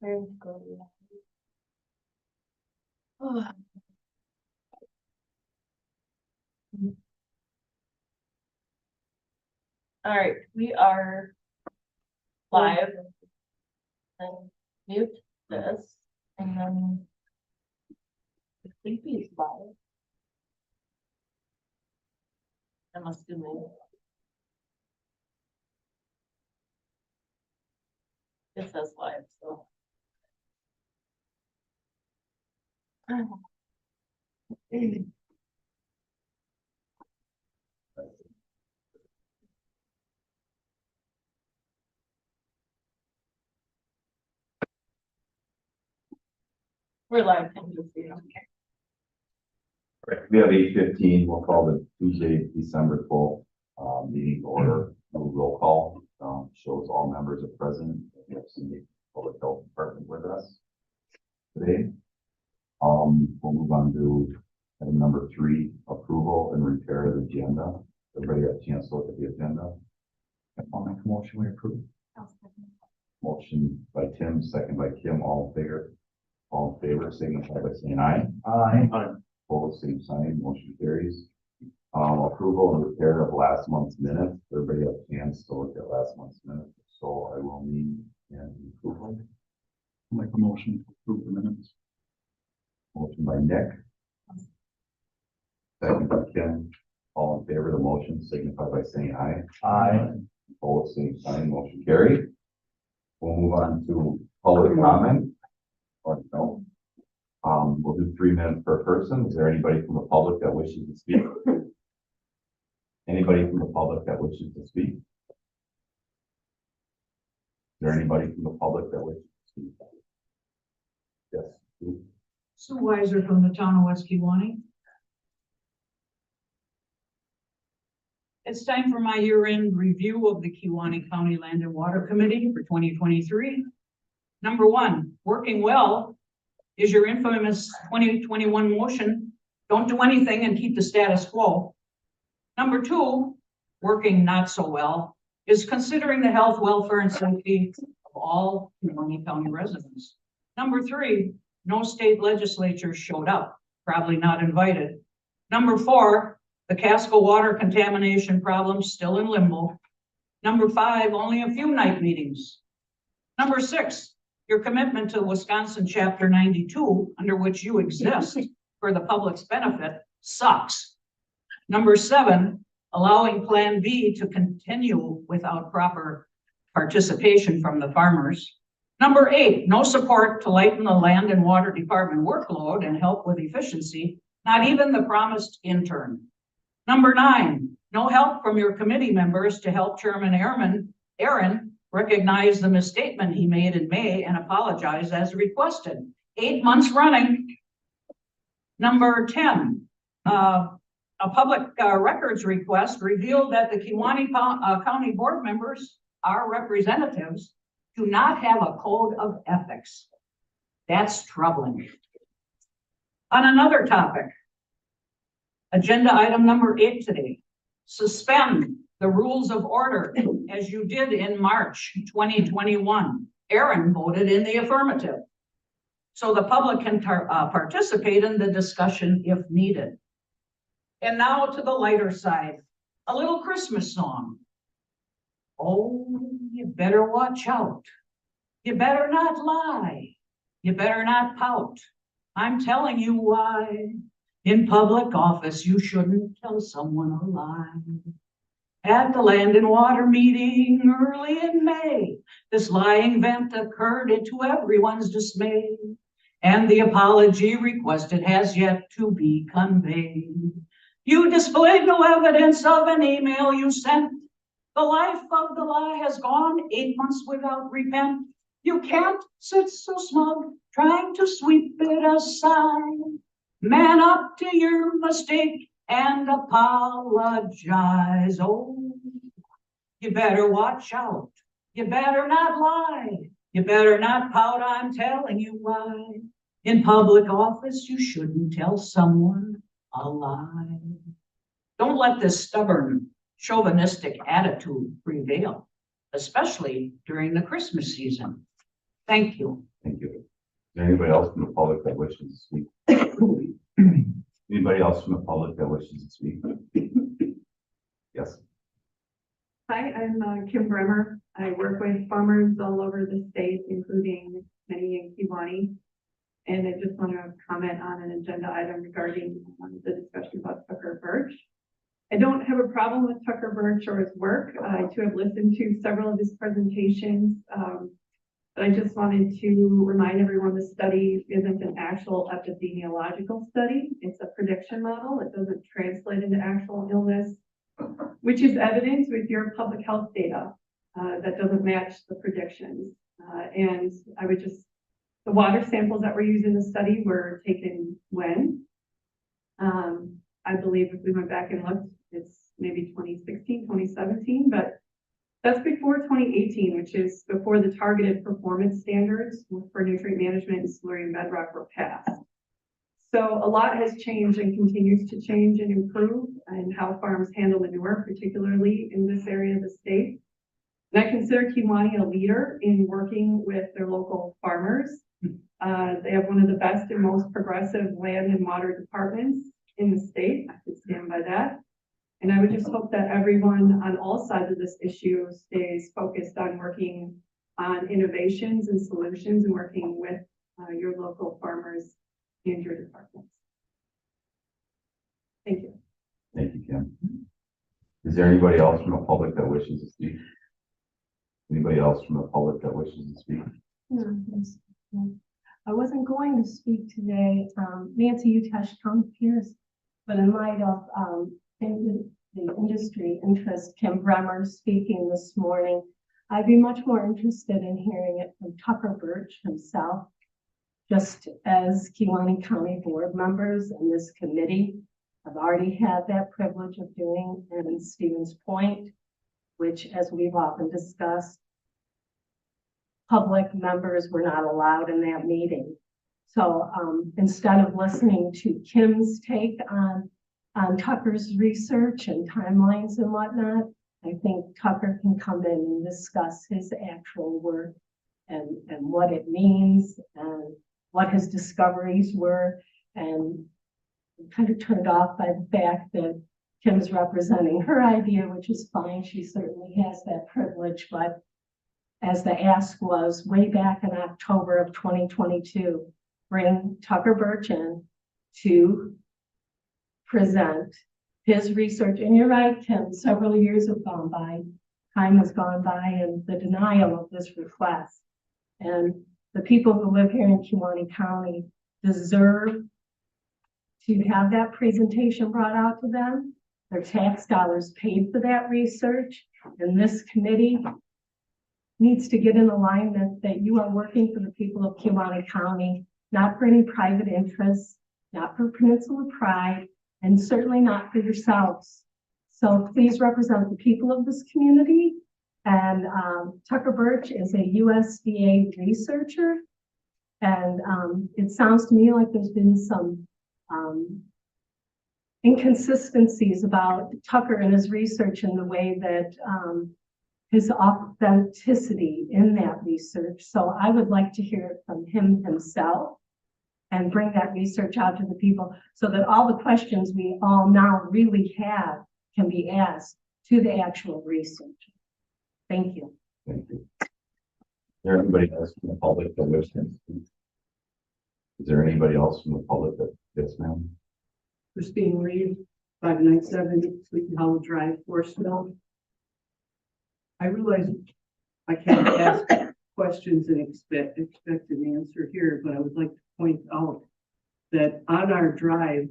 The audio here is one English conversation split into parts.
Very good. Oh. All right, we are live. And mute this, and then the creepy is live. I'm assuming. It says live, so. We're live. Can you see? Okay. Right, we have 8:15, we'll call the Tuesday, December 12th, meeting to order, no roll call, shows all members are present. We have some public health department with us today. We'll move on to item number 3, approval and repair of the agenda. Everybody have a chance to look at the agenda? I'll make a motion, we approve. Motion by Tim, second by Kim, all in favor, signify by saying aye. Aye. Opposed, same sign, motion carries. Approval and repair of last month's minutes. Everybody have a chance to look at last month's minutes, so I will need an approval. Make a motion to approve the minutes. Motion by Nick. Second by Kim. All in favor of the motion, signify by saying aye. Aye. Opposed, same sign, motion carried. We'll move on to public comment. Or no. We'll do 3 minutes per person. Is there anybody from the public that wishes to speak? Anybody from the public that wishes to speak? Is there anybody from the public that wishes to speak? Yes. Sue Weiser from the town of West Kewaunee. It's time for my year-end review of the Kewaunee County Land and Water Committee for 2023. Number 1, working well is your infamous 2021 motion. Don't do anything and keep the status quo. Number 2, working not so well is considering the health, welfare, and safety of all Kewaunee County residents. Number 3, no state legislature showed up, probably not invited. Number 4, the Casco water contamination problem still in limbo. Number 5, only a few night meetings. Number 6, your commitment to Wisconsin Chapter 92, under which you exist for the public's benefit, sucks. Number 7, allowing Plan B to continue without proper participation from the farmers. Number 8, no support to lighten the Land and Water Department workload and help with efficiency, not even the promised intern. Number 9, no help from your committee members to help Chairman Aaron recognize the misstatement he made in May and apologize as requested. 8 months running. Number 10, a public records request revealed that the Kewaunee County board members, our representatives, do not have a code of ethics. That's troubling. On another topic, agenda item number 8 today, suspend the rules of order as you did in March 2021. Aaron voted in the affirmative, so the public can participate in the discussion if needed. And now to the lighter side, a little Christmas song. Oh, you better watch out. You better not lie. You better not pout. I'm telling you why. In public office, you shouldn't tell someone a lie. At the Land and Water meeting early in May, this lying vent occurred to everyone's dismay, and the apology requested has yet to be conveyed. You displayed no evidence of an email you sent. The life of the lie has gone 8 months without repent. You can't sit so smug, trying to sweep it aside. Man up to your mistake and apologize. Oh, you better watch out. You better not lie. You better not pout. I'm telling you why. In public office, you shouldn't tell someone a lie. Don't let this stubborn, chauvinistic attitude prevail, especially during the Christmas season. Thank you. Thank you. Is there anybody else from the public that wishes to speak? Anybody else from the public that wishes to speak? Yes. Hi, I'm Kim Bremer. I work with farmers all over the state, including many in Kiwanee. And I just want to comment on an agenda item regarding the discussion about Tucker Birch. I don't have a problem with Tucker Birch or his work. I too have listened to several of his presentations. But I just wanted to remind everyone the study isn't an actual epidemiological study. It's a prediction model. It doesn't translate into actual illness, which is evident with your public health data that doesn't match the predictions. And I would just, the water samples that were used in the study were taken when? I believe if we went back and looked, it's maybe 2016, 2017, but that's before 2018, which is before the targeted performance standards for nutrient management and slurry and bedrock were passed. So a lot has changed and continues to change and improve in how farms handle manure, particularly in this area of the state. And I consider Kiwanee a leader in working with their local farmers. They have one of the best and most progressive land and water departments in the state. I could stand by that. And I would just hope that everyone on all sides of this issue stays focused on working on innovations and solutions and working with your local farmers and your departments. Thank you. Thank you, Kim. Is there anybody else from the public that wishes to speak? Anybody else from the public that wishes to speak? I wasn't going to speak today. Nancy Utesh appears, but in light of the industry interest, Kim Bremer speaking this morning, I'd be much more interested in hearing it from Tucker Birch himself, just as Kiwanee County board members and this committee have already had that privilege of doing, and in Stevens Point, which, as we've often discussed, public members were not allowed in that meeting. So instead of listening to Kim's take on Tucker's research and timelines and whatnot, I think Tucker can come in and discuss his actual work and what it means and what his discoveries were. And I'm kind of turned off by the fact that Kim's representing her idea, which is fine. She certainly has that privilege, but as the ask was way back in October of 2022, bring Tucker Birch in to present his research. And you're right, Kim, several years have gone by, time has gone by, and the denial of this request. And the people who live here in Kiwanee County deserve to have that presentation brought out to them. Their tax dollars paid for that research, and this committee needs to get in alignment that you are working for the people of Kiwanee County, not for any private interests, not for Peninsula Pride, and certainly not for yourselves. So please represent the people of this community. And Tucker Birch is a USDA researcher. And it sounds to me like there's been some inconsistencies about Tucker and his research and the way that his authenticity in that research. So I would like to hear it from him himself and bring that research out to the people so that all the questions we all now really have can be asked to the actual researcher. Thank you. Thank you. Is there anybody else from the public that wishes to speak? Is there anybody else from the public that, yes, ma'am? Christine Reed, 597 Sleepy Hollow Drive, Forestville. I realize I can't ask questions and expect an answer here, but I would like to point out that on our drive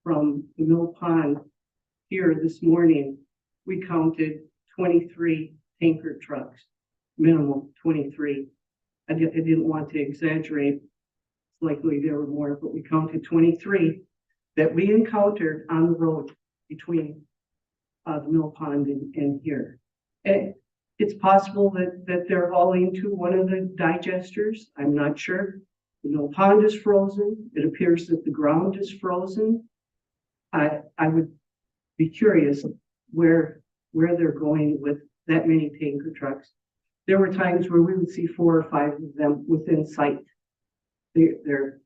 from the Mill Pond here this morning, we counted 23 tanker trucks, minimum 23. I didn't want to exaggerate. It's likely there were more, but we counted 23 that we encountered on the road between the Mill Pond and here. And it's possible that they're hauling to one of the digesters. I'm not sure. The Mill Pond is frozen. It appears that the ground is frozen. I would be curious where they're going with that many tanker trucks. there were times where we would see 4 or 5 of them within sight. They're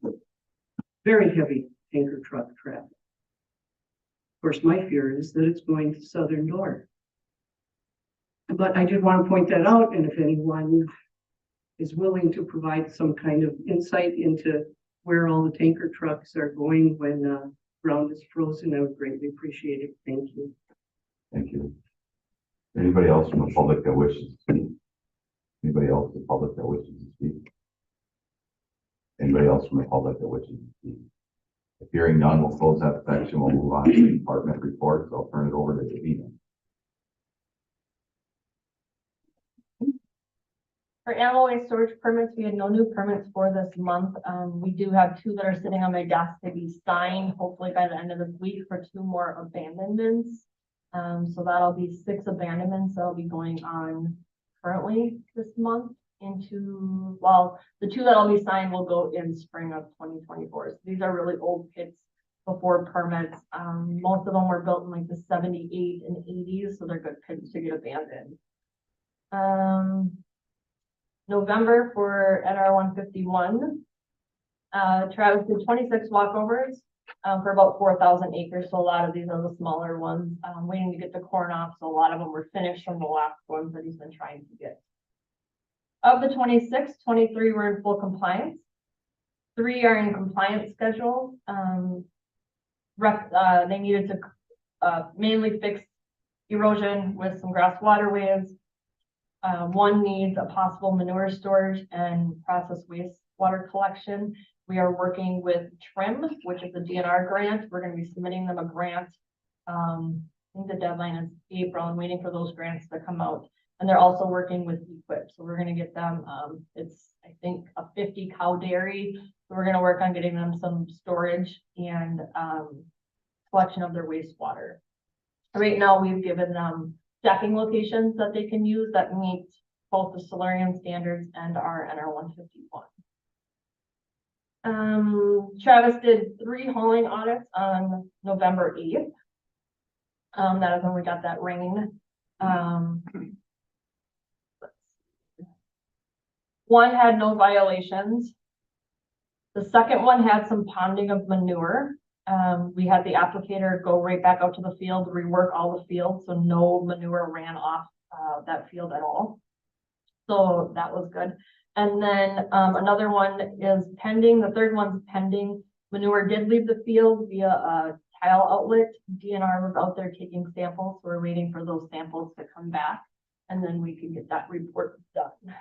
very heavy tanker truck traffic. Of course, my fear is that it's going to Southern Door. But I did want to point that out, and if anyone is willing to provide some kind of insight into where all the tanker trucks are going when ground is frozen, I would greatly appreciate it. Thank you. Thank you. Anybody else from the public that wishes to speak? Anybody else from the public that wishes to speak? Anybody else from the public that wishes to speak? If hearing none, we'll close that section. We'll move on to department reports. I'll turn it over to Davina. For animal waste storage permits, we had no new permits for this month. We do have 2 that are sitting on my desk to be signed, hopefully by the end of this week, for 2 more abandonments. So that'll be 6 abandonments that'll be going on currently this month into, well, the 2 that'll be signed will go in spring of 2024. So these are really old pits before permits. Most of them were built in like the 78 and 80s, so they're good pits to get abandoned. November for NR 151. Travis did 26 walkovers for about 4,000 acres. So a lot of these are the smaller ones, waiting to get the corn off. So a lot of them were finished from the last ones that he's been trying to get. Of the 26, 23 were in full compliance. 3 are in compliance schedule. They needed to mainly fix erosion with some grass waterways. 1 needs a possible manure storage and process wastewater collection. We are working with TRIM, which is a DNR grant. We're going to be submitting them a grant. I think the deadline is April. I'm waiting for those grants to come out. And they're also working with Equip. So we're going to get them, it's, I think, a 50 cow dairy. So we're going to work on getting them some storage and collection of their wastewater. Right now, we've given them stacking locations that they can use that meet both the Silurian standards and our NR 151. Travis did 3 hauling audits on November 8th. That is when we got that rain. 1 had no violations. The second one had some ponding of manure. We had the applicator go right back out to the field, rework all the fields, so no manure ran off that field at all. So that was good. And then another one is pending. The third one's pending. Manure did leave the field via a tile outlet. DNR was out there taking samples. So we're waiting for those samples to come back, and then we can get that report done.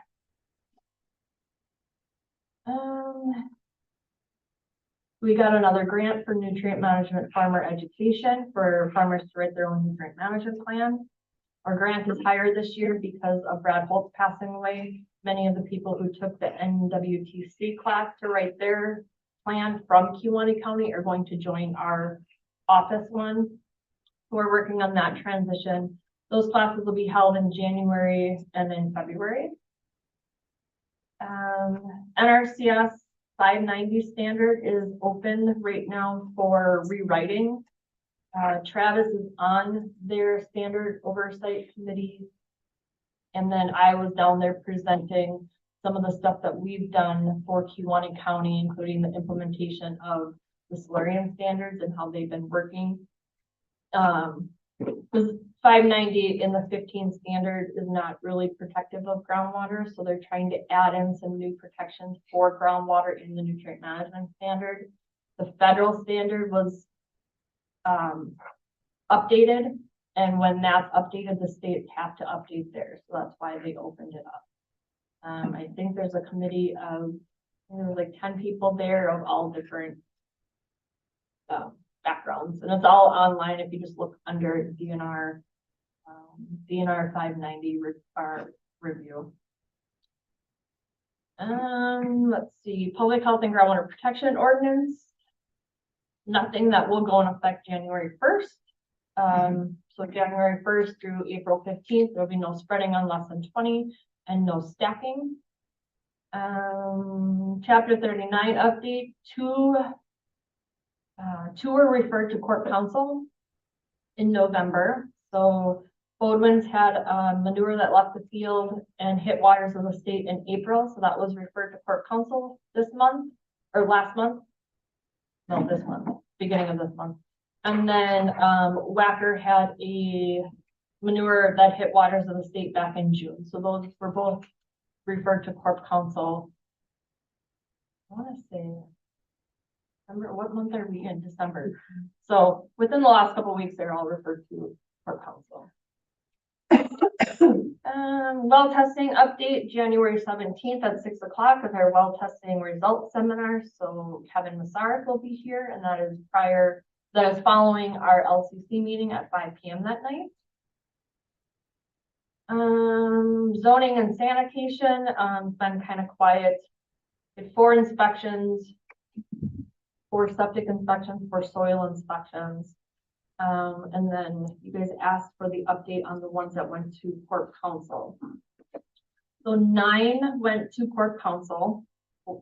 We got another grant for nutrient management farmer education for farmers to write their own nutrient management plan. Our grant is higher this year because of Brad Holtz passing away. Many of the people who took the NWTC class to write their plan from Kewaunee County are going to join our office one. We're working on that transition. Those classes will be held in January and in February. NRCS 590 standard is open right now for rewriting. Travis is on their standard oversight committee. And then I was down there presenting some of the stuff that we've done for Kewaunee County, including the implementation of the Silurian standards and how they've been working. Because 590 in the 15 standard is not really protective of groundwater, so they're trying to add in some new protections for groundwater in the nutrient management standard. The federal standard was updated, and when that's updated, the states have to update theirs, so that's why they opened it up. I think there's a committee of like 10 people there of all different backgrounds, and it's all online if you just look under DNR 590 review. Let's see, public health and groundwater protection ordinance. Nothing that will go in effect January 1st. So January 1st through April 15th, there'll be no spreading on less than 20 and no stacking. Chapter 39 update, two were referred to court counsel in November. So Bodwin's had manure that left the field and hit waters of the state in April, so that was referred to Port Council this month, or last month. No, this month, beginning of this month. And then, Wacker had a manure that hit waters of the state back in June, so those were both referred to Corp Council. I wanna say, remember, what month are we in? December. So within the last couple of weeks, they're all referred to Corp Council. Well testing update, January 17th at 6 o'clock with our well testing results seminar. So Kevin Masaryk will be here, and that is following our LCC meeting at 5 p.m. that night. Zoning and sanitation, been kind of quiet. Did 4 inspections, 4 septic inspections, 4 soil inspections. And then you guys asked for the update on the ones that went to Corp Council. So 9 went to Corp Council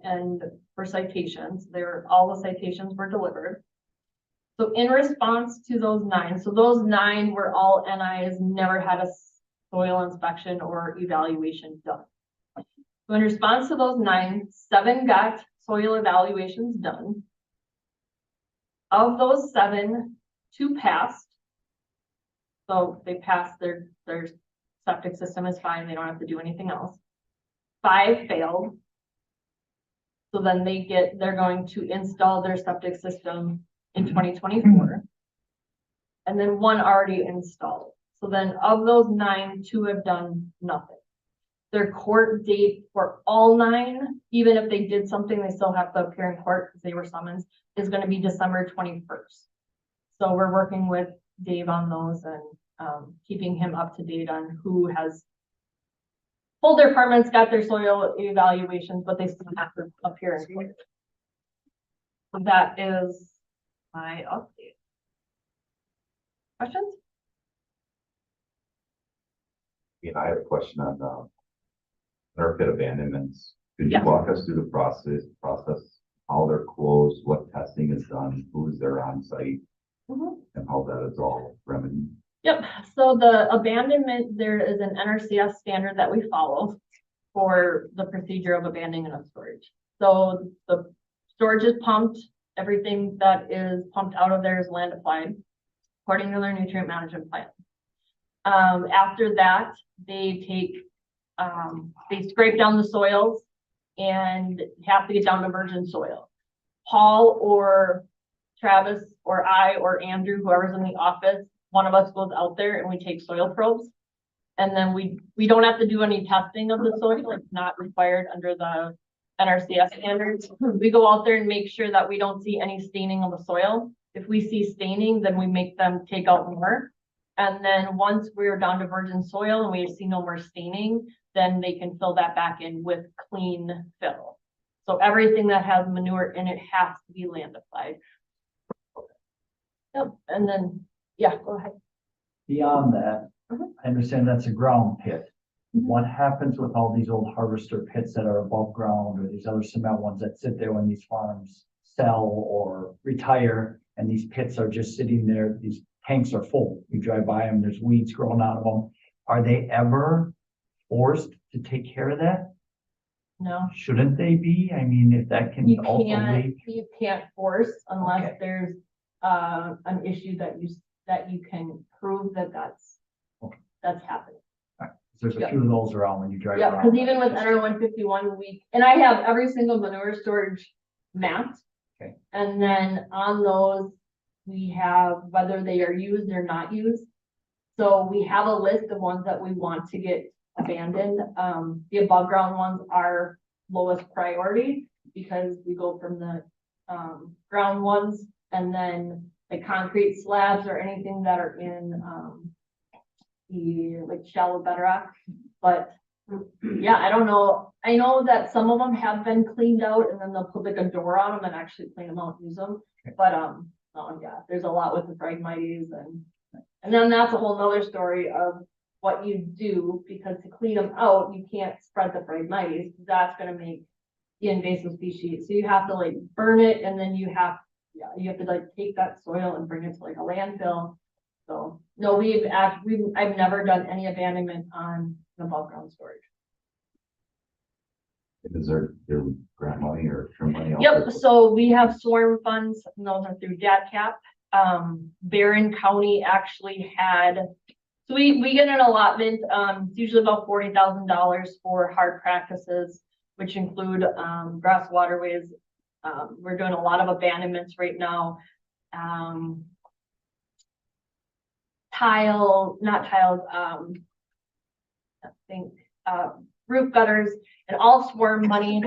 and for citations, all the citations were delivered. So in response to those 9, so those 9 were all NIs, never had a soil inspection or evaluation done. So in response to those 9, 7 got soil evaluations done. Of those 7, 2 passed. So they passed, their septic system is fine, they don't have to do anything else. 5 failed. So then they're going to install their septic system in 2024. And then 1 already installed. So then of those 9, 2 have done nothing. Their court date for all 9, even if they did something, they still have to appear in court because they were summoned, is going to be December 21st. So we're working with Dave on those and keeping him up to date on who has pulled their permits, got their soil evaluations, but they still have to appear in court. So that is my update. Questions? I have a question on our pit abandonments. Could you Yeah. walk us through the process, how they're closed, what testing is done, who's there on site, and how that is all remedied? Yep, so the abandonment, there is an NRCS standard that we follow for the procedure of abandoning of storage. So the storage is pumped, everything that is pumped out of there is land applied according to their nutrient management plan. After that, they they scrape down the soils and have to get down to virgin soil. Paul or Travis or I or Andrew, whoever's in the office, one of us goes out there and we take soil probes. And then we don't have to do any testing of the soil. It's not required under the NRCS standards. We go out there and make sure that we don't see any staining of the soil. If we see staining, then we make them take out more. And then once we're down to virgin soil and we see no more staining, then they can fill that back in with clean fill. So everything that has manure in it has to be land applied. Yep, and then, yeah, go ahead. Beyond that, Mhm. I understand that's a ground pit. Mhm. What happens with all these old harvester pits that are above ground or these other cement ones that sit there when these farms sell or retire and these pits are just sitting there, these tanks are full. You drive by them, there's weeds growing out of them. Are they ever forced to take care of that? No, Shouldn't they be? I mean, if that can you also can't, leak. you can't force unless Okay. there's an issue that you can prove that's Okay. happening. There's a Yeah. few of those around when you drive Yeah, around. because even with NR 151, and I have every single manure storage mapped. Okay. And then on those, we have whether they are used or not used. So we have a list of ones that we want to get abandoned. The above ground ones are lowest priority because we go from the ground ones and then the concrete slabs or anything that are in the like shallow bedrock. But yeah, I don't know. I know that some of them have been cleaned out and then they'll put like a door on them and actually clean them out and use them. But oh yeah, there's a lot with the Phragmites and then that's a whole nother story of what you do, because to clean them out, you can't spread the Phragmites. That's gonna make the invasive species. So you have to like burn it and then you have to like take that soil and bring it to like a landfill So, no, I've never done any abandonment on the above ground storage. Is there grant money or trim money? out Yep, there? so we have swarm funds, and those are through DADCAP. Barron County actually had, so we get an allotment, it's usually about $40,000 for hard practices, which include, grass waterways. We're doing a lot of abandonments right now. I think, roof gutters and all swarm money,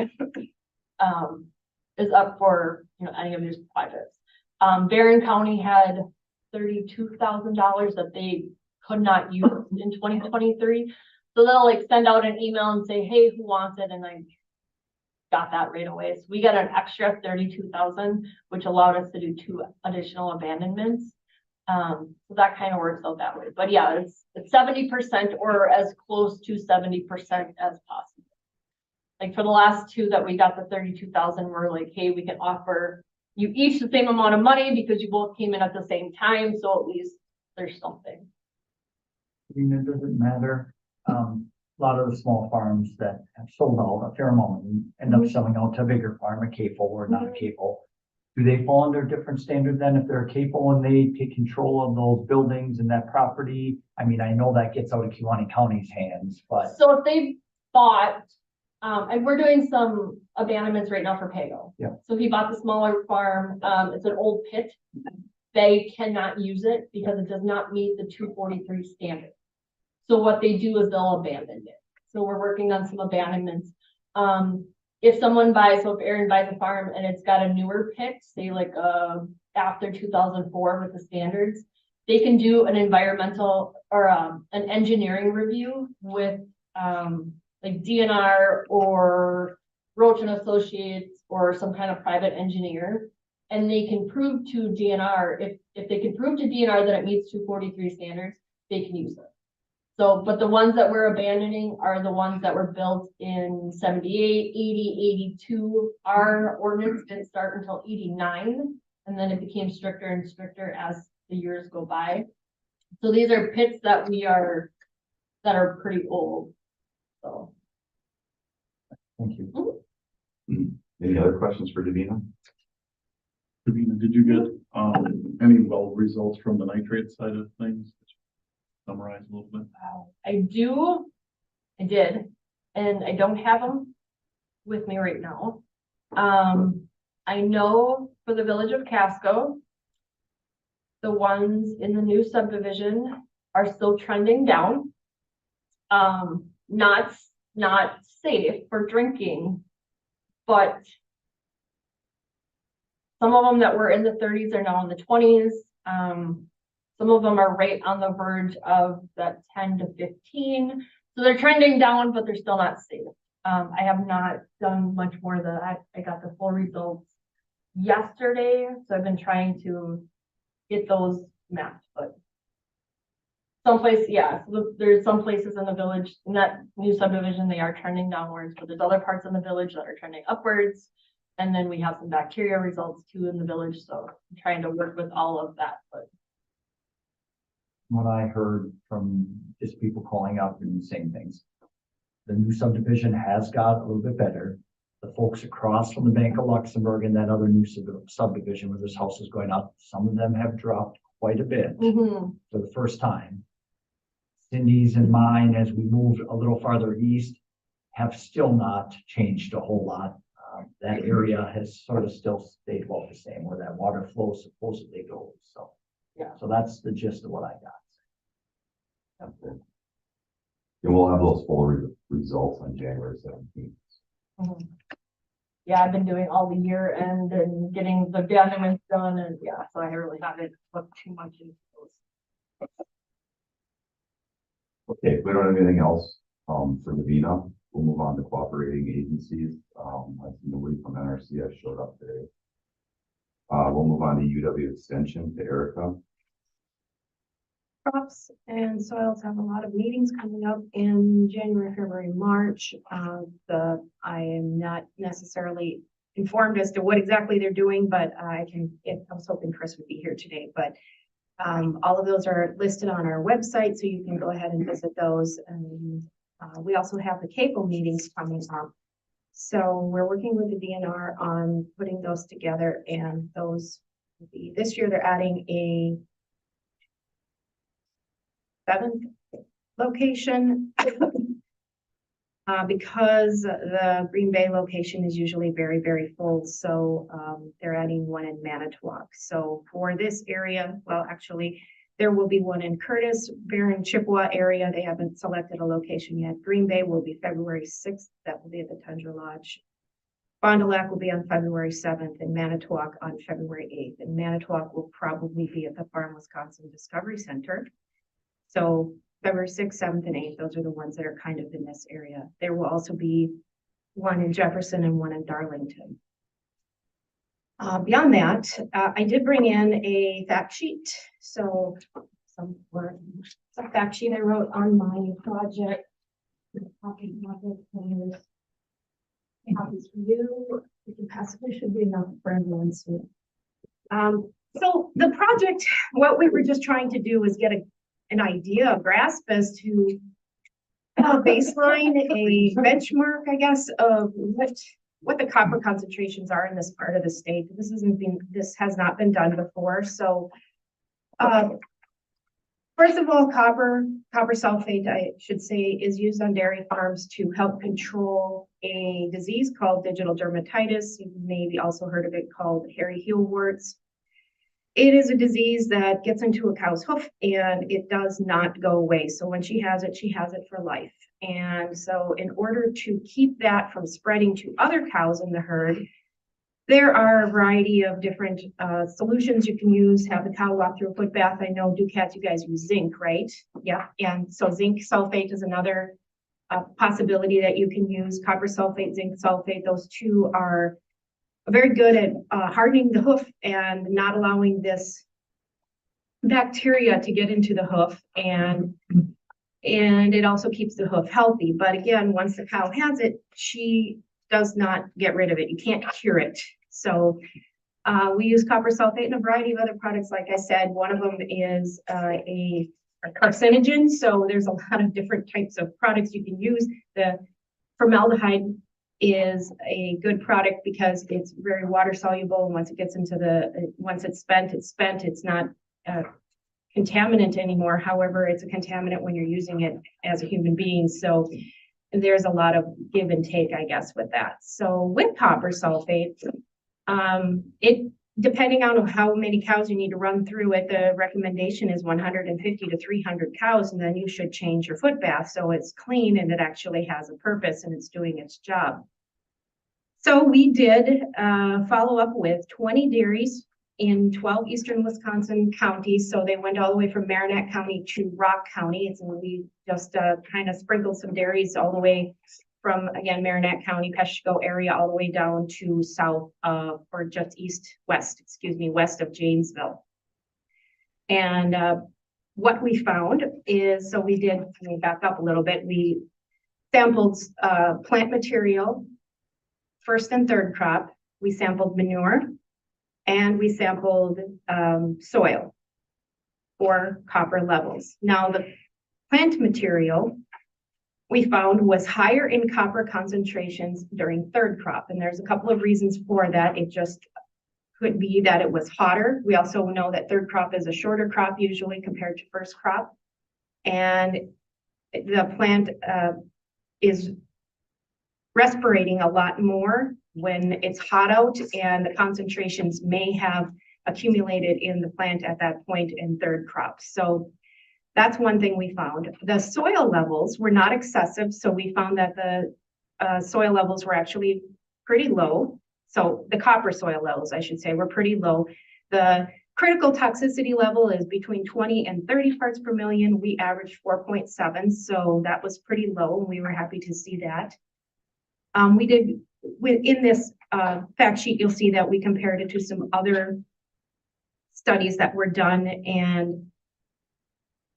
is up for, any of these projects. Barron County had $32,000 that they could not use in 2023. So they'll like send out an email and say, hey, who wants it? And I got that right away. So we got an extra 32,000, which allowed us to do 2 additional abandonments. So that kind of works out that way. But yeah, it's 70% or as close to 70% as possible. Like for the last 2 that we got the 32,000, we're like, hey, we can offer you each the same amount of money because you both came in at the same time. So at least there's something. I mean, it doesn't matter. A lot of the small farms that have sold out a fair amount and end up selling out to a bigger farm, a CAFO or not a CAFO. Do they fall under a different standard than if they're a CAFO and they take control of those buildings and that property? I mean, I know that gets out of Kewaunee County's hands, but So if they bought, and we're doing some abandonments right now for Pago. Yeah. So he bought the smaller farm, it's an old pit. They cannot use it because it does not meet the 243 standard. So what they do is they'll abandon it. So we're working on some abandonments. If someone buys, so if Aaron buys a farm and it's got a newer pit, say like, after 2004 with the standards, they can do an environmental or, an engineering review with, like DNR or Roach and Associates or some kind of private engineer. And they can prove to DNR, if they can prove to DNR that it meets 243 standards, they can use it. So, but the ones that we're abandoning are the ones that were built in 78, 80, 82. Our ordinance didn't start until 89, and then it became stricter and stricter as the years go by. So these are pits that that are pretty old, so. thank you. Any other questions for Davina? Davina, did you get, any well results from the nitrate side of things? Summarize a little bit. I did, and I don't have them with me right now. I know for the village of Casco, the ones in the new subdivision are still trending down. Not safe for drinking, but some of them that were in the 30s are now in the 20s. Some of them are right on the verge of that 10 to 15. So they're trending down, but they're still not safe. I have not done much more than I got the full results yesterday. So I've been trying to get those mapped, but someplace, yeah, so there's some places in the village in that new subdivision, they are trending downwards, but there's other parts in the village that are trending upwards. And then we have some bacteria results too in the village. So I'm trying to work with all of that, but What I heard from just people calling up and saying things. The new subdivision has got a little bit better. The folks across from the Bank of Luxembourg and that other new subdivision where this house is going up, some of them have dropped quite a bit for the first time. Cindy's and mine, as we moved a little farther east, have still not changed a whole lot. That area has sort of still stayed about the same where that water flow supposedly goes. So, Yeah. So that's the gist of what I got. Okay. And we'll have those full results on January 17th. yeah, I've been doing all the year end and getting the abandonments done, and yeah, so I really haven't looked too much into those. Okay, if we don't have anything else, for Davina, we'll move on to cooperating agencies. I see nobody from NRCS showed up today. We'll move on to UW Extension to Erica. Crops and soils have a lot of meetings coming up in January, February, March. I am not necessarily informed as to what exactly they're doing, but I was hoping Chris would be here today, but All of those are listed on our website, so you can go ahead and visit those. And we also have the CAPO meetings coming up. So we're working with the DNR on putting those together, and those will be, this year they're adding a 7th location. Because the Green Bay location is usually very, very full, so they're adding one in Manitowoc. So for this area, well, actually, there will be one in Curtis, Barron, Chippewa area. They haven't selected a location yet. Green Bay will be February 6th. That will be at the Tundra Lodge. Fond du Lac will be on February 7th, and Manitowoc on February 8th. And Manitowoc will probably be at the Farm Wisconsin Discovery Center. So February 6th, 7th, and 8th, those are the ones that are kind of in this area. There will also be one in Jefferson and one in Darlington. Beyond that, I did bring in a fact sheet. So some fact sheet I wrote on my project. Copies for you. You can pass it. There should be enough for everyone soon. So the project, what we were just trying to do is get an idea, a grasp as to a baseline, a benchmark, I guess, of what the copper concentrations are in this part of the state. This has not been done before. So, first of all, copper sulfate, I should say, is used on dairy farms to help control a disease called digital dermatitis. You maybe also heard of it called hairy heel warts. It is a disease that gets into a cow's hoof and it does not go away. So when she has it for life. And so in order to keep that from spreading to other cows in the herd, there are a variety of different solutions you can use. Have the cow walk through a foot bath. I know Ducats, you guys use zinc, right? Yeah, and so zinc sulfate is another possibility that you can use. Copper sulfate, zinc sulfate, those two are very good at hardening the hoof and not allowing this bacteria to get into the hoof, and it also keeps the hoof healthy. But again, once the cow has it, she does not get rid of it. You can't cure it. So we use copper sulfate and a variety of other products. Like I said, one of them is a carcinogen. So there's a lot of different types of products you can use. The formaldehyde is a good product because it's very water soluble. Once it gets into once it's spent, it's spent. It's not a contaminant anymore. However, it's a contaminant when you're using it as a human being. So there's a lot of give and take, I guess, with that. So with copper sulfate, depending on how many cows you need to run through it, the recommendation is 150 to 300 cows, and then you should change your foot bath so it's clean and it actually has a purpose and it's doing its job. So we did follow up with 20 dairies in 12 eastern Wisconsin counties. So they went all the way from Marinette County to Rock County. And we just kind of sprinkled some dairies all the way from, again, Marinette County, Peshtigo area, all the way down to south or just west of Janesville. And what we found is, so we did, let me back up a little bit. We sampled plant material, first and third crop. We sampled manure, and we sampled soil for copper levels. Now, the plant material we found was higher in copper concentrations during third crop. And there's a couple of reasons for that. It just could be that it was hotter. We also know that third crop is a shorter crop usually compared to first crop. And the plant is respirating a lot more when it's hot out, and the concentrations may have accumulated in the plant at that point in third crop. So that's one thing we found. The soil levels were not excessive, so we found that the soil levels were actually pretty low. So the copper soil levels, I should say, were pretty low. The critical toxicity level is between 20 and 30 parts per million. We averaged 4.7, so that was pretty low, and we were happy to see that. We did, in this fact sheet, you'll see that we compared it to some other studies that were done, and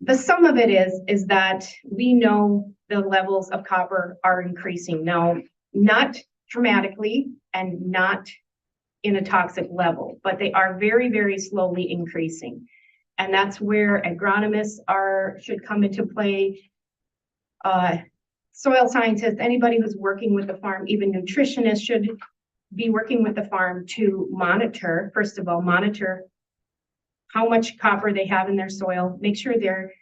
the sum of it is that we know the levels of copper are increasing. Now, not dramatically and not in a toxic level, but they are very, very slowly increasing. And that's where agronomists should come into play. Soil scientists, anybody who's working with the farm, even nutritionists should be working with the farm to monitor, first of all, monitor how much copper they have in their soil, make sure they're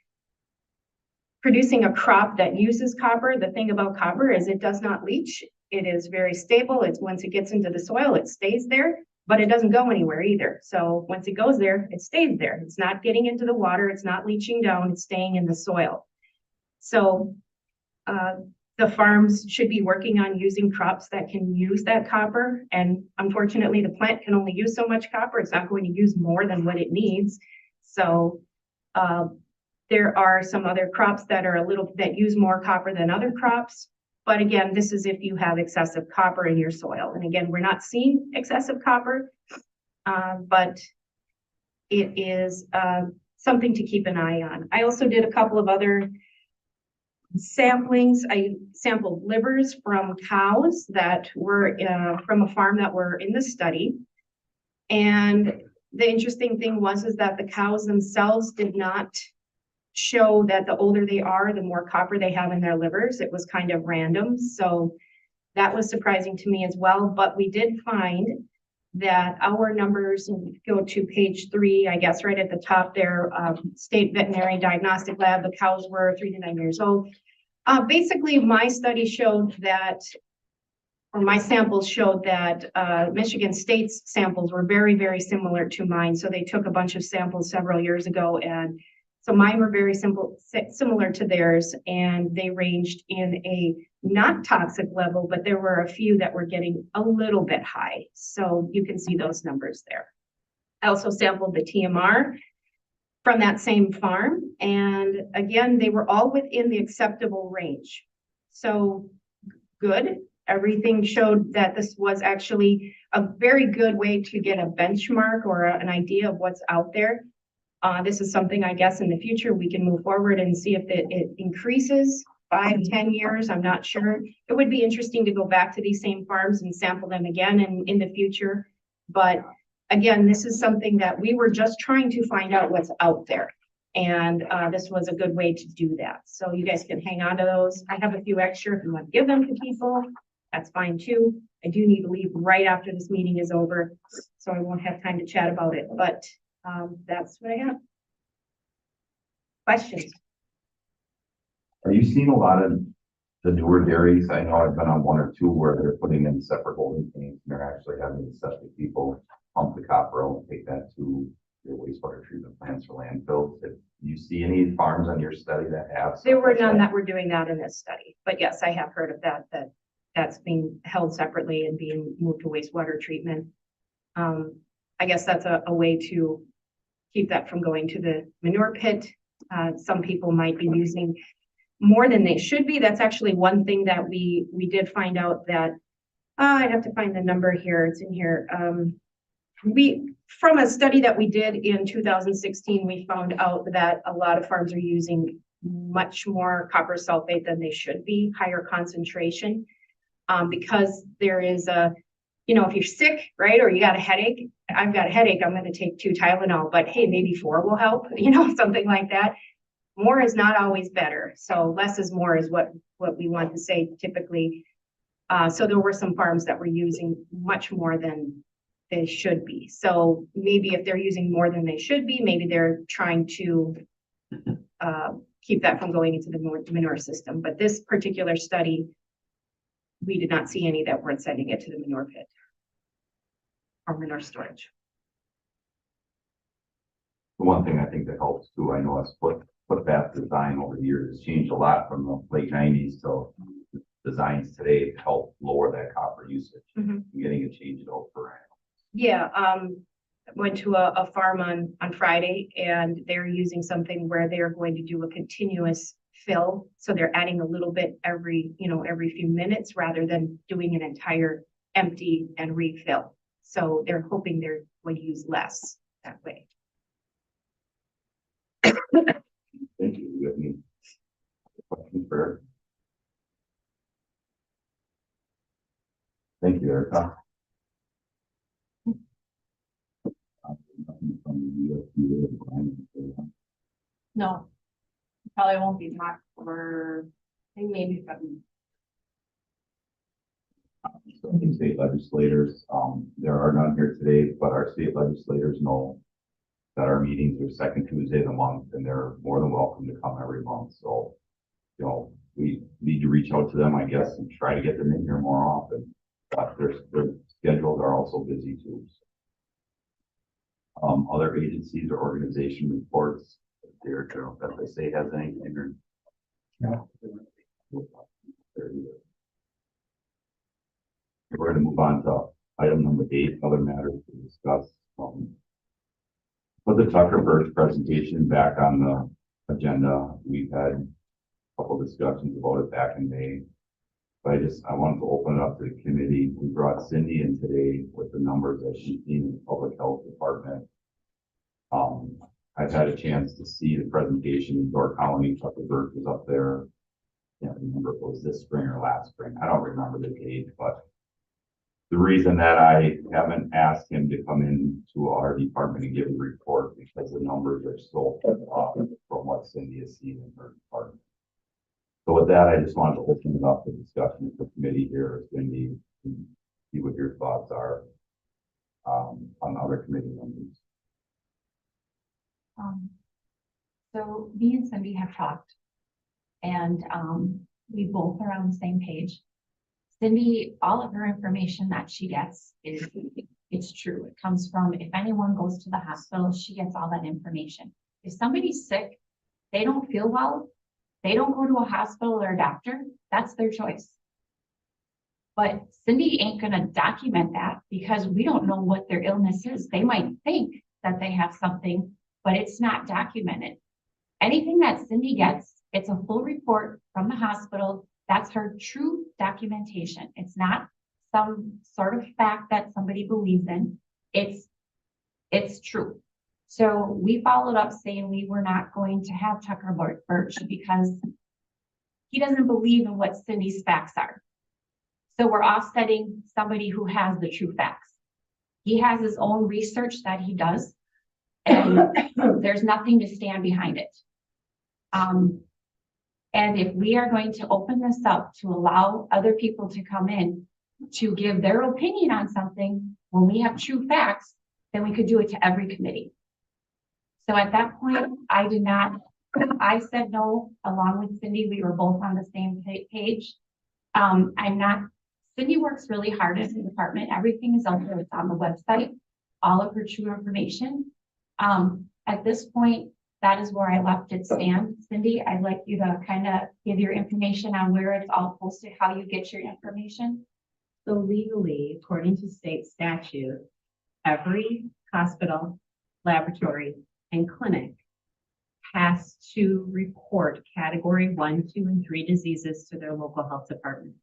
producing a crop that uses copper. The thing about copper is it does not leach. It is very stable. It's once it gets into the soil, it stays there, but it doesn't go anywhere either. So once it goes there, it stays there. It's not getting into the water. It's not leaching down. It's staying in the soil. So the farms should be working on using crops that can use that copper. And unfortunately, the plant can only use so much copper. It's not going to use more than what it needs. So there are some other crops that use more copper than other crops. But again, this is if you have excessive copper in your soil. And again, we're not seeing excessive copper, but it is something to keep an eye on. I also did a couple of other samplings. I sampled livers from cows that were from a farm that were in the study. And the interesting thing was that the cows themselves did not show that the older they are, the more copper they have in their livers. It was kind of random. So that was surprising to me as well. But we did find that our numbers, and go to page 3, I guess, right at the top there, State Veterinary Diagnostic Lab, the cows were 3 to 9 years old. Basically, my study showed that, or my samples showed that Michigan State's samples were very, very similar to mine. So they took a bunch of samples several years ago, and so mine were very similar to theirs, and they ranged in a not toxic level, but there were a few that were getting a little bit high. So you can see those numbers there. I also sampled the TMR from that same farm, and again, they were all within the acceptable range. So good. Everything showed that this was actually a very good way to get a benchmark or an idea of what's out there. This is something, I guess, in the future we can move forward and see if it increases 5, 10 years. I'm not sure. It would be interesting to go back to these same farms and sample them again in the future. But again, this is something that we were just trying to find out what's out there. And this was a good way to do that. So you guys can hang on to those. I have a few extra if you want to give them to people. That's fine too. I do need to leave right after this meeting is over, so I won't have time to chat about it. But that's what I have. Questions? Are you seeing a lot of the newer dairies? I know I've been on 1 or 2 where they're putting in separate holding tanks, and they're actually having the septic people pump the copper out and take that to their wastewater treatment plants for landfills. Do you see any farms on your study that have? There were none that were doing that in this study, but yes, I have heard of that, that's being held separately and being moved to wastewater treatment. I guess that's a way to keep that from going to the manure pit. Some people might be using more than they should be. That's actually one thing that we did find out that, I have to find the number here, it's in here. From a study that we did in 2016, we found out that a lot of farms are using much more copper sulfate than they should be, higher concentration, because there is if you're sick, right, or you got a headache, I've got a headache, I'm going to take 2 Tylenol, but hey, maybe 4 will help, something like that. More is not always better. So less is more is what we want to say typically. So there were some farms that were using much more than they should be. So maybe if they're using more than they should be, maybe they're trying to keep that from going into the manure system. But this particular study, we did not see any that weren't sending it to the manure pit or manure storage. The one thing I think that helps too, I know it's foot bath design over the years has changed a lot from the late 90s to designs today to help lower that copper usage. Mhm. Getting it changed over. Yeah, went to a farm on Friday, and they're using something where they're going to do a continuous fill. So they're adding a little bit every few minutes rather than doing an entire empty and refill. So they're hoping they're going to use less that way. Thank you. Do you have any questions for Eric? Thank you, Erica. Nothing from the No. Probably won't be back for, I think maybe February. State legislators, there are none here today, but our state legislators know that our meetings are second Tuesday of the month, and they're more than welcome to come every month. So, you know, we need to reach out to them, I guess, and try to get them in here more often. But their schedules are also busy too. Other agencies or organization reports, their general FSA has anything or? No. We're going to move on to item number 8, other matters to discuss. Put the Tucker Birch presentation back on the agenda. We've had a couple discussions about it back in May. But I wanted to open it up to the committee. We brought Cindy in today with the numbers that she's seen in the public health department. I've had a chance to see the presentation in Door County. Tucker Birch was up there. I can't remember if it was this spring or last spring. I don't remember the date, but the reason that I haven't asked him to come in to our department and give a report because the numbers are so off from what Cindy has seen in her department. So with that, I just wanted to open it up to discussion with the committee here, Cindy, and see what your thoughts are on other committee members. So me and Cindy have talked, and we both are on the same page. Cindy, all of her information that she gets it's true. It comes from, if anyone goes to the hospital, she gets all that information. If somebody's sick, they don't feel well, they don't go to a hospital or a doctor, that's their choice. But Cindy ain't gonna document that because we don't know what their illness is. They might think that they have something, but it's not documented. Anything that Cindy gets, it's a full report from the hospital. That's her true documentation. It's not some sort of fact that somebody believes in. It's true. So we followed up saying we were not going to have Tucker Birch because he doesn't believe in what Cindy's facts are. So we're offsetting somebody who has the true facts. He has his own research that he does, and there's nothing to stand behind it. And if we are going to open this up to allow other people to come in to give their opinion on something, when we have true facts, then we could do it to every committee. So at that point, I said no, along with Cindy, we were both on the same page. Cindy works really hard in the department. Everything is out there, it's on the website, all of her true information. At this point, that is where I left it stand. Cindy, I'd like you to kind of give your information on where it's all posted, how you get your information. So legally, according to state statute, every hospital, laboratory, and clinic has to report category 1, 2, and 3 diseases to their local health department.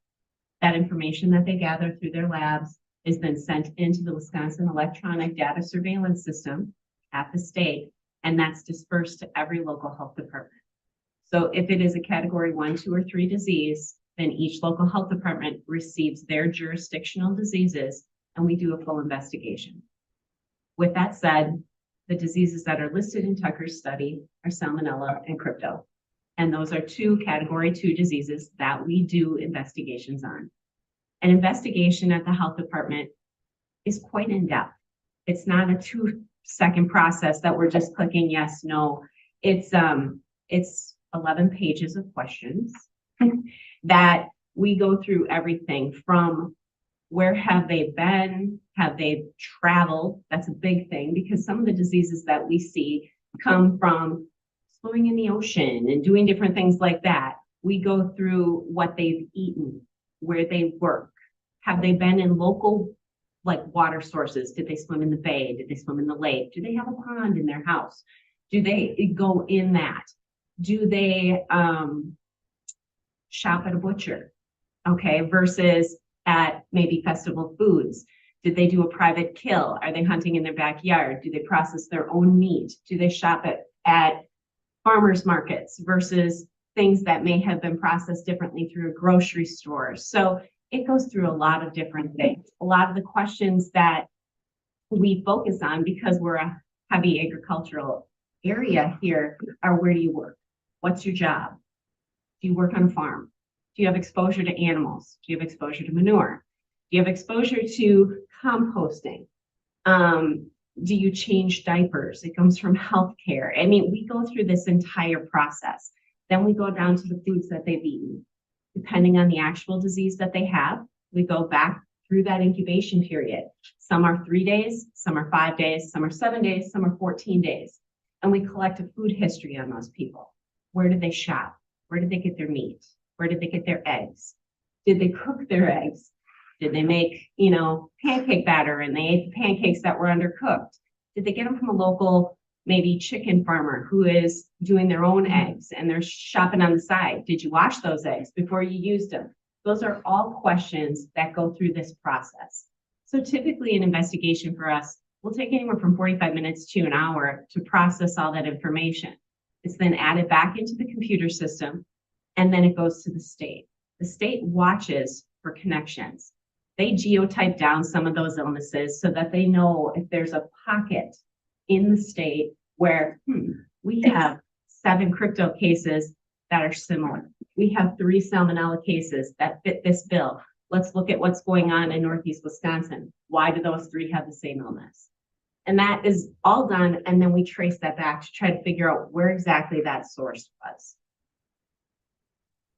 That information that they gather through their labs is then sent into the Wisconsin Electronic Data Surveillance System at the state, and that's dispersed to every local health department. So if it is a category 1, 2, or 3 disease, then each local health department receives their jurisdictional diseases, and we do a full investigation. With that said, the diseases that are listed in Tucker's study are salmonella and crypto. And those are 2 category 2 diseases that we do investigations on. An investigation at the health department is quite in-depth. It's not a 2-second process that we're just clicking yes, no. It's 11 pages of questions that we go through everything from where have they been? Have they traveled? That's a big thing because some of the diseases that we see come from swimming in the ocean and doing different things like that. We go through what they've eaten, where they work. Have they been in local like water sources? Did they swim in the bay? Did they swim in the lake? Do they have a pond in their house? Do they go in that? Do they shop at a butcher? Okay, versus at maybe Festival Foods. Did they do a private kill? Are they hunting in their backyard? Do they process their own meat? Do they shop at farmers markets versus things that may have been processed differently through a grocery store? So it goes through a lot of different things. A lot of the questions that we focus on, because we're a heavy agricultural area here are where do you work? What's your job? Do you work on a farm? Do you have exposure to animals? Do you have exposure to manure? Do you have exposure to composting? Do you change diapers? It comes from healthcare. I mean, we go through this entire process. Then we go down to the foods that they've eaten. Depending on the actual disease that they have, we go back through that incubation period. Some are 3 days, some are 5 days, some are 7 days, some are 14 days. And we collect a food history on those people. Where did they shop? Where did they get their meat? Where did they get their eggs? Did they cook their eggs? Did they make, pancake batter and they ate the pancakes that were undercooked? Did they get them from a local, maybe chicken farmer who is doing their own eggs and they're shopping on the side? Did you wash those eggs before you used them? Those are all questions that go through this process. So typically an investigation for us will take anywhere from 45 minutes to an hour to process all that information. It's then added back into the computer system and then it goes to the state. The state watches for connections. They geotype down some of those illnesses so that they know if there's a pocket in the state where we have 7 crypto cases that are similar. We have 3 salmonella cases that fit this bill. Let's look at what's going on in Northeast Wisconsin. Why do those 3 have the same illness? And that is all done, and then we trace that back to try to figure out where exactly that source was.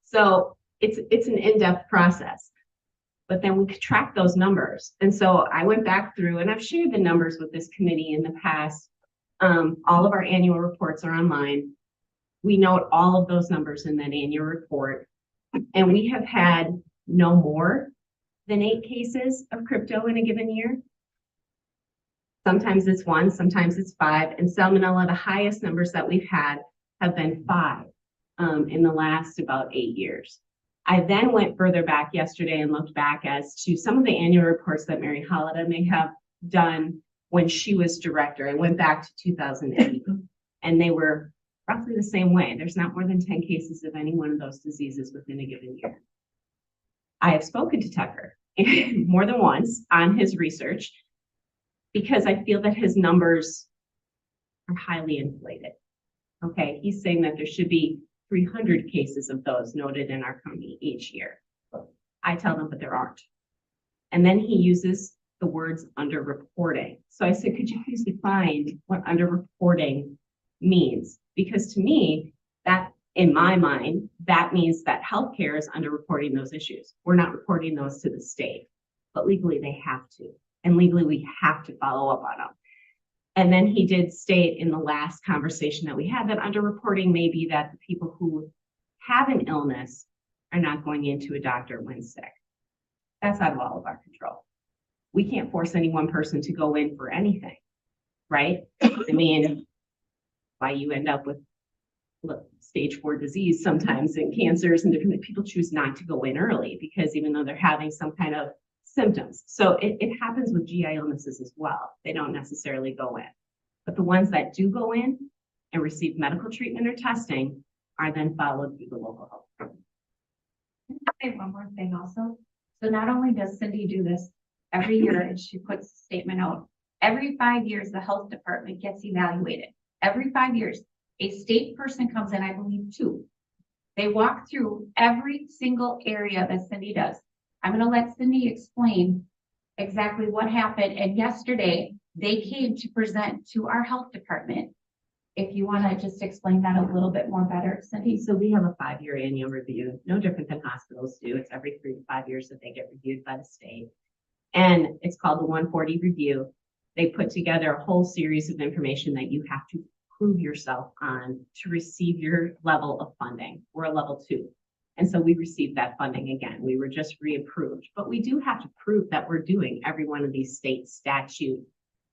So it's an in-depth process. But then we could track those numbers. And so I went back through and I've shared the numbers with this committee in the past. All of our annual reports are online. We note all of those numbers in that annual report. And we have had no more than 8 cases of crypto in a given year. Sometimes it's 1, sometimes it's 5. And salmonella, the highest numbers that we've had have been 5 in the last about 8 years. I then went further back yesterday and looked back as to some of the annual reports that Mary Holiday may have done when she was director. I went back to 2008 and they were roughly the same way. There's not more than 10 cases of any one of those diseases within a given year. I have spoken to Tucker more than once on his research because I feel that his numbers are highly inflated. Okay, he's saying that there should be 300 cases of those noted in our county each year. I tell them, but there aren't. And then he uses the words underreporting. So I said, could you please define what underreporting means? Because to me, that in my mind, that means that healthcare is underreporting those issues. We're not reporting those to the state, but legally they have to. And legally we have to follow up on them. And then he did state in the last conversation that we had that underreporting may be that the people who have an illness are not going into a doctor when sick. That's out of all of our control. We can't force any one person to go in for anything, right? I mean, why you end up with stage 4 disease sometimes and cancers and different people choose not to go in early because even though they're having some kind of symptoms. So it happens with GI illnesses as well. They don't necessarily go in. But the ones that do go in and receive medical treatment or testing are then followed through the local health program. Can I say one more thing also? So not only does Cindy do this every year and she puts a statement out, every 5 years, the health department gets evaluated. Every 5 years, a state person comes in, I believe 2. They walk through every single area that Cindy does. I'm going to let Cindy explain exactly what happened. And yesterday they came to present to our health department. If you want to just explain that a little bit more better, Cindy. So we have a 5-year annual review, no different than hospitals do. It's every 3 to 5 years that they get reviewed by the state. And it's called the 140 review. They put together a whole series of information that you have to prove yourself on to receive your level of funding. We're a level 2. And so we received that funding again. We were just reapproved, but we do have to prove that we're doing every one of these state statute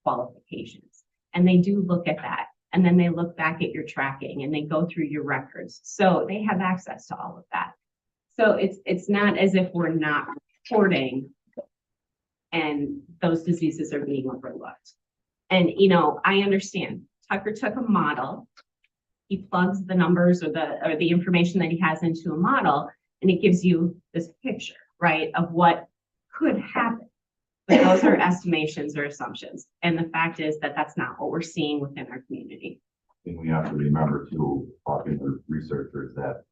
qualifications. And they do look at that. And then they look back at your tracking and they go through your records. So they have access to all of that. So it's not as if we're not reporting and those diseases are being overlooked. And, I understand Tucker took a model. He plugs the numbers or the information that he has into a model, and it gives you this picture, right, of what could happen. But those are estimations or assumptions. And the fact is that that's not what we're seeing within our community. And we have to remember too, talking to researchers, that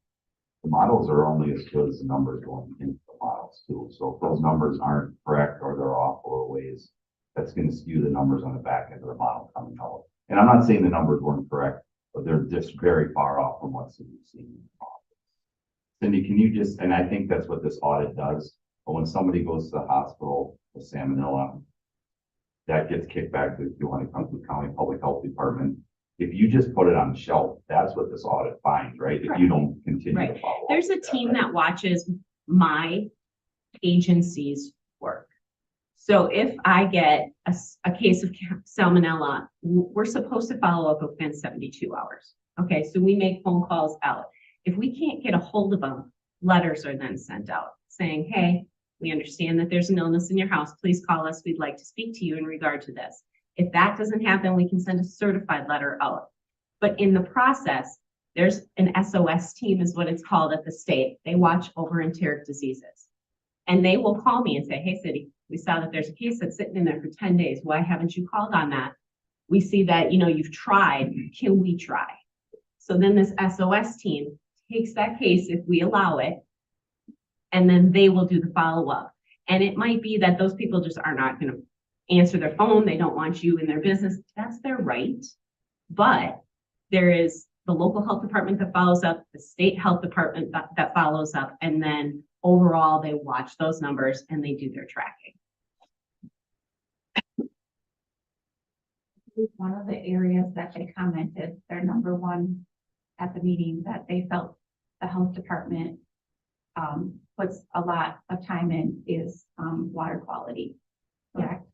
the models are only as good as the numbers going into the models too. So if those numbers aren't correct or they're off a little ways, that's going to skew the numbers on the back end of the model coming out. And I'm not saying the numbers weren't correct, but they're just very far off from what's seen. Cindy, can you just, and I think that's what this audit does, but when somebody goes to the hospital with salmonella, that gets kicked back to the Kewaunee County Public Health Department. If you just put it on the shelf, that's what this audit finds, right? If you don't continue to Right. follow up There's a with that, team right? that watches my agency's work. So if I get a case of salmonella, we're supposed to follow up within 72 hours. Okay, so we make phone calls out. If we can't get a hold of them, letters are then sent out saying, hey, we understand that there's an illness in your house. Please call us. We'd like to speak to you in regard to this. If that doesn't happen, we can send a certified letter out. But in the process, there's an SOS team is what it's called at the state. They watch over enteric diseases. And they will call me and say, hey, City, we saw that there's a case that's sitting in there for 10 days. Why haven't you called on that? We see that, you've tried. Can we try? So then this SOS team takes that case if we allow it, and then they will do the follow-up. And it might be that those people just are not going to answer their phone. They don't want you in their business. That's their right. But there is the local health department that follows up, the state health department that follows up, and then overall they watch those numbers and they do their tracking. One of the areas that they commented, their number one at the meeting, that they felt the health department puts a lot of time in is water quality. Correct.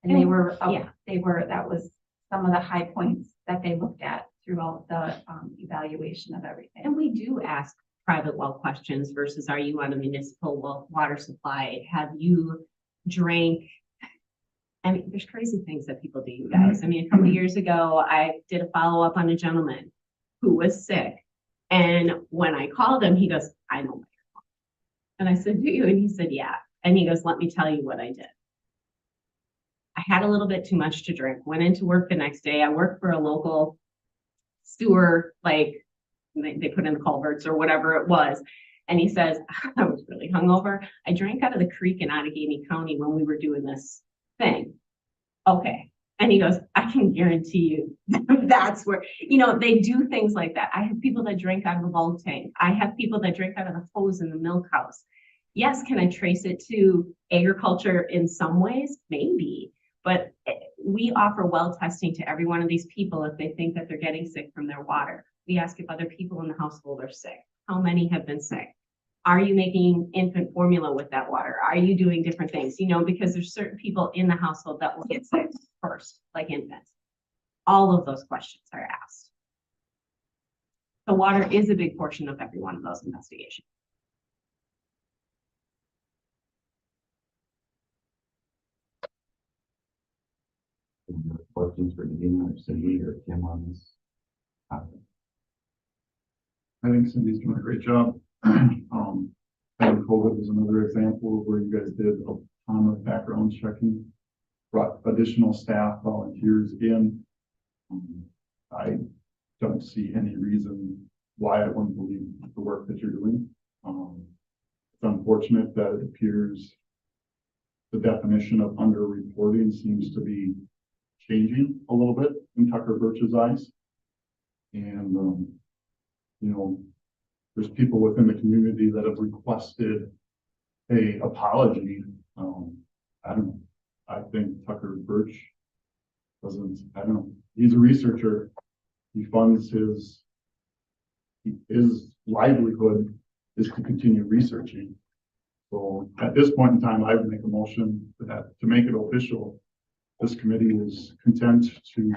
And they were, that was some of the high points that they looked at throughout the evaluation of everything. And we do ask private well questions versus are you on a municipal water supply? Have you drank? I mean, there's crazy things that people do, you guys. I mean, a couple of years ago, I did a follow-up on a gentleman who was sick. And when I called him, he goes, I know. And I said, do you? And he said, yeah. And he goes, let me tell you what I did. I had a little bit too much to drink, went into work the next day. I worked for a local sewer, like they put in the culverts or whatever it was. And he says, I was really hungover. I drank out of the creek in Outagamie County when we were doing this thing. Okay. And he goes, I can guarantee you that's where, they do things like that. I have people that drink out of the bulk tank. I have people that drink out of the hose in the milk house. Yes, can I trace it to agriculture in some ways? Maybe. But we offer well testing to every one of these people if they think that they're getting sick from their water. We ask if other people in the household are sick. How many have been sick? Are you making infant formula with that water? Are you doing different things? Because there's certain people in the household that will get sick first, like infants. All of those questions are asked. The water is a big portion of every one of those investigations. Any other questions for Dean or Cindy or Kim on this topic? I think Cindy's doing a great job. I think COVID is another example of where you guys did a ton of background checking, brought additional staff, volunteers in. I don't see any reason why I wouldn't believe the work that you're doing. It's unfortunate that it appears the definition of underreporting seems to be changing a little bit in Tucker Birch's eyes. And, there's people within the community that have requested a apology. I don't know. I think Tucker Birch doesn't, I don't know. He's a researcher. He funds his livelihood is to continue researching. So at this point in time, I would make a motion that to make it official, this committee is content to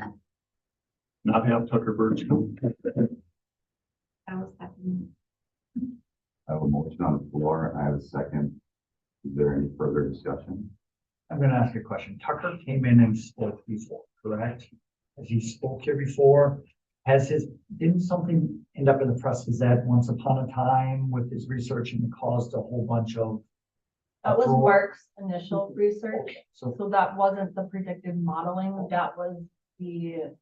not have Tucker Birch come. I have a motion on the floor. I have a second. Is there any further discussion? I'm gonna ask a question. Tucker came in and spoke before, correct? Has he spoke here before? Didn't something end up in the press? Is that once upon a time with his research and it caused a whole bunch of That was approval? Mark's initial research, So so that wasn't the predictive modeling, that was the,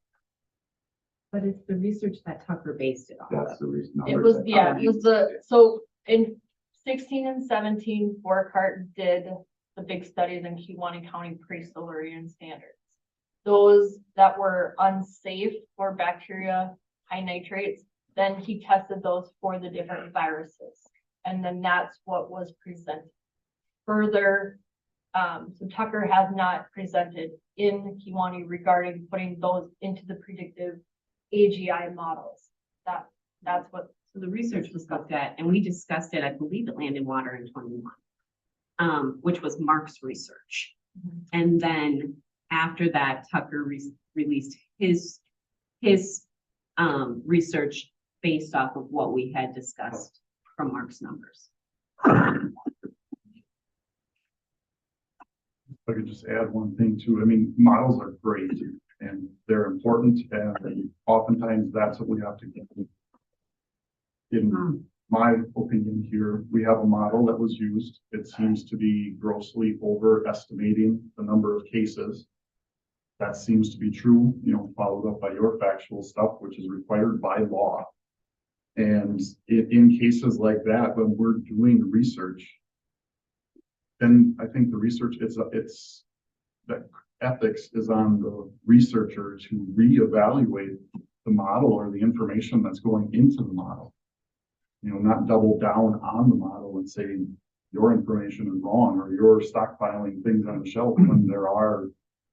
But it's the research that Tucker based it on. That's the reason. it was, yeah, it was the, so in 16 and 17, Borkart did the big studies in Kewaunee County pre-Silurian standards. Those that were unsafe for bacteria, high nitrates, then he tested those for the different viruses. And then that's what was presented. Further, so Tucker has not presented in Kewaunee regarding putting those into the predictive AGI models. That's what, So the research was looked at, and we discussed it, I believe, at Land and Water in 21, which was Mark's research. And then after that, Tucker released his research based off of what we had discussed from Mark's numbers. If I could just add one thing too, I mean, models are great and they're important, and oftentimes that's what we have to get. In my opinion here, we have a model that was used. It seems to be grossly overestimating the number of cases. That seems to be true, you know, followed up by your factual stuff, which is required by law. And in cases like that, when we're doing research, then I think the research it's that ethics is on the researcher to reevaluate the model or the information that's going into the model. You know, not double down on the model and say your information is wrong or you're stockpiling things on the shelf when there are,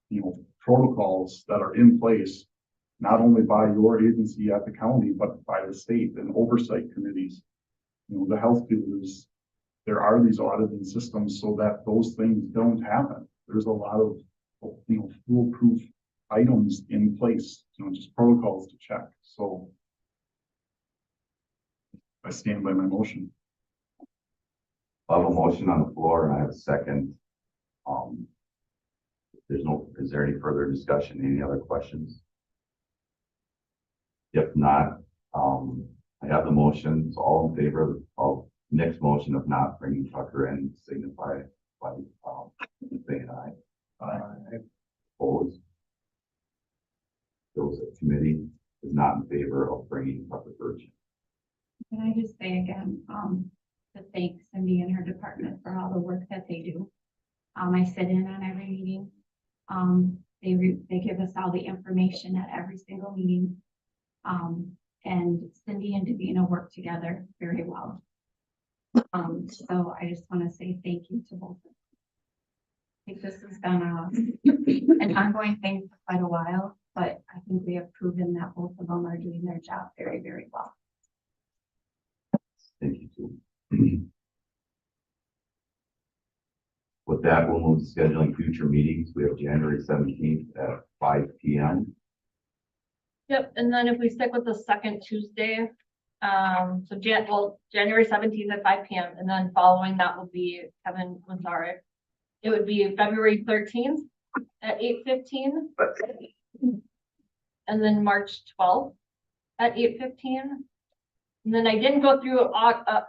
you know, protocols that are in place, not only by your agency at the county, but by the state and oversight committees. You know, the health field there are these auditing systems so that those things don't happen. There's a lot of, you know, foolproof items in place, you know, just protocols to check. So I stand by my motion. I have a motion on the floor and I have a second. Is there any further discussion? Any other questions? If not, I have the motions, all in favor of Nick's motion of not bringing Tucker in, signify by, saying aye. Aye. Opposed? Those at committee is not in favor of bringing Tucker Birch. Can I just say again, to thank Cindy and her department for all the work that they do. I sit in on every meeting. They give us all the information at every single meeting. And Cindy and Davina work together very well. So I just want to say thank you to both of them. I think this has been an ongoing thing for quite a while, but I think we have proven that both of them are doing their job very, very well. Thank you too. With that, we'll move to scheduling future meetings. We have January 17th at 5 p.m. yep, and then if we stick with the second Tuesday, so January 17th at 5 p.m. and then following that will be Kevin Mazarek. It would be February 13th at 8:15. And then March 12th at 8:15. And then I didn't go through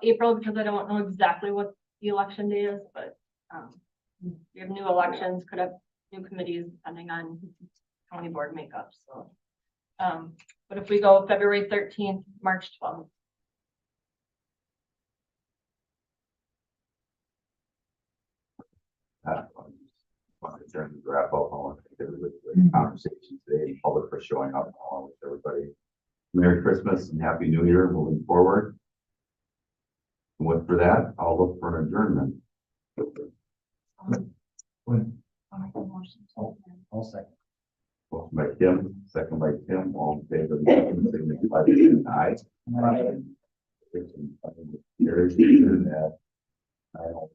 April because I don't know exactly what the election day is, but we have new elections, could have new committees depending on county board makeup, so. But if we go February 13th, March 12th. During the wrap up, I want to thank everybody for the conversation today, public for showing up. I want to wish everybody Merry Christmas and Happy New Year moving forward. And with for that, I'll look for an adjournment. I'll second. Motion by Kim, second by Tim, all in favor of the motion, signify by saying aye. Aye. Carries, adjourned at 9:05.